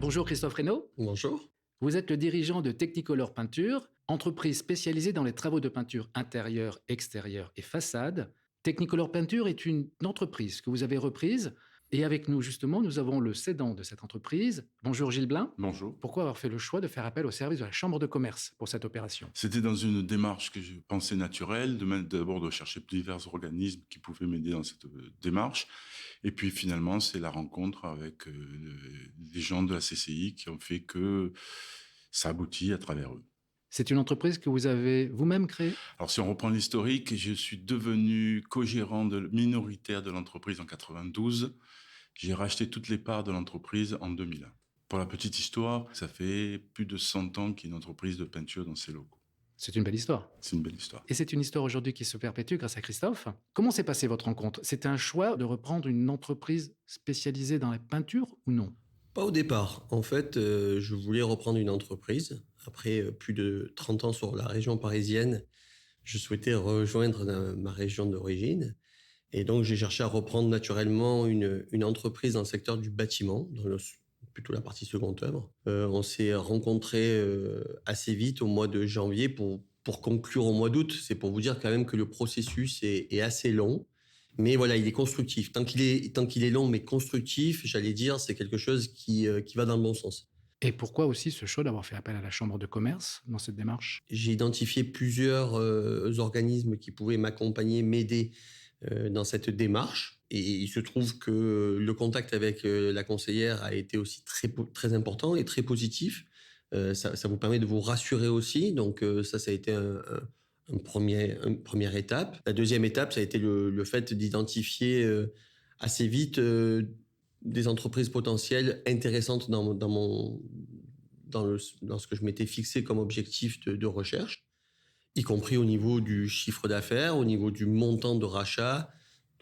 Bonjour Christophe Reynaud. Bonjour. Vous êtes le dirigeant de Technicolor Peinture, entreprise spécialisée dans les travaux de peinture intérieure, extérieure et façade. Technicolor Peinture est une entreprise que vous avez reprise. Et avec nous, justement, nous avons le cédant de cette entreprise. Bonjour Gilles Blin. Bonjour. Pourquoi avoir fait le choix de faire appel au service de la Chambre de commerce pour cette opération? C'était dans une démarche que je pensais naturelle, d'abord de chercher divers organismes qui pouvaient m'aider dans cette démarche. Et puis finalement, c'est la rencontre avec les gens de la CCI qui ont fait que ça aboutit à travers eux. C'est une entreprise que vous avez vous-même créée? Alors si on reprend l'historique, je suis devenu co-gérant minoritaire de l'entreprise en 92. J'ai racheté toutes les parts de l'entreprise en 2001. Pour la petite histoire, ça fait plus de 100 ans qu'il y a une entreprise de peinture dans ces locaux. C'est une belle histoire. C'est une belle histoire. Et c'est une histoire aujourd'hui qui se perpétue grâce à Christophe. Comment s'est passée votre rencontre? C'était un choix de reprendre une entreprise spécialisée dans la peinture ou non? Pas au départ. En fait, je voulais reprendre une entreprise. Après plus de 30 ans sur la région parisienne, je souhaitais rejoindre ma région d'origine. Et donc, j'ai cherché à reprendre naturellement une entreprise dans le secteur du bâtiment, plutôt la partie seconde œuvre. On s'est rencontrés assez vite au mois de janvier pour conclure au mois d'août. C'est pour vous dire quand même que le processus est assez long. Mais voilà, il est constructif. Tant qu'il est long mais constructif, j'allais dire, c'est quelque chose qui va dans le bon sens. Et pourquoi aussi ce choix d'avoir fait appel à la Chambre de commerce dans cette démarche? J'ai identifié plusieurs organismes qui pouvaient m'accompagner, m'aider dans cette démarche. Et il se trouve que le contact avec la conseillère a été aussi très important et très positif. Ça vous permet de vous rassurer aussi. Donc ça a été une première étape. La deuxième étape, ça a été le fait d'identifier assez vite des entreprises potentielles intéressantes dans ce que je m'étais fixé comme objectif de recherche, y compris au niveau du chiffre d'affaires, au niveau du montant de rachat.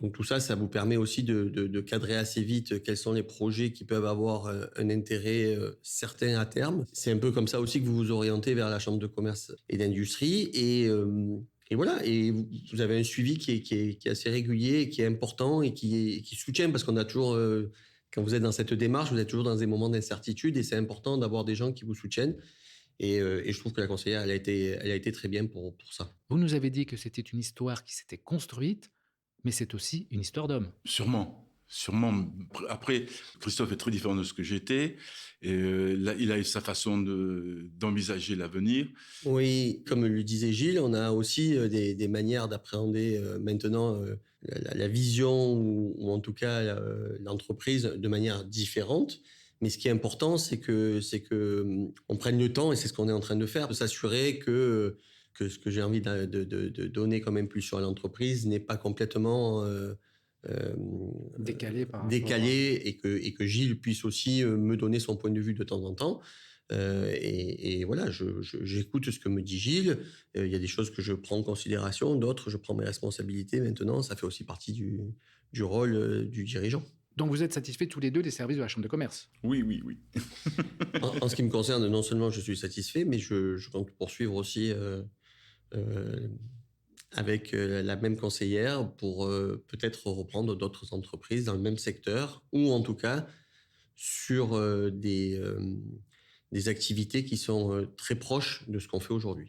Donc tout ça, ça vous permet aussi de cadrer assez vite quels sont les projets qui peuvent avoir un intérêt certain à terme. C'est un peu comme ça aussi que vous vous orientez vers la Chambre de commerce et d'industrie. Et voilà, et vous avez un suivi qui est assez régulier, qui est important et qui soutient, parce qu'on a toujours, quand vous êtes dans cette démarche, vous êtes toujours dans des moments d'incertitude et c'est important d'avoir des gens qui vous soutiennent. Et je trouve que la conseillère, elle a été très bien pour ça. Vous nous avez dit que c'était une histoire qui s'était construite, mais c'est aussi une histoire d'homme. Sûrement. Après, Christophe est très différent de ce que j'étais. Et là, il a sa façon d'envisager l'avenir. Oui, comme le disait Gilles, on a aussi des manières d'appréhender maintenant la vision ou en tout cas l'entreprise de manière différente. Mais ce qui est important, c'est que on prenne le temps, et c'est ce qu'on est en train de faire, de s'assurer que ce que j'ai envie de donner comme impulsion à l'entreprise n'est pas complètement décalé et que Gilles puisse aussi me donner son point de vue de temps en temps. Et voilà, j'écoute ce que me dit Gilles. Il y a des choses que je prends en considération, d'autres je prends mes responsabilités maintenant. Ça fait aussi partie du rôle du dirigeant. Donc vous êtes satisfaits tous les deux des services de la Chambre de commerce? Oui. En ce qui me concerne, non seulement je suis satisfait, mais je compte poursuivre aussi avec la même conseillère pour peut-être reprendre d'autres entreprises dans le même secteur, ou en tout cas sur des activités qui sont très proches de ce qu'on fait aujourd'hui.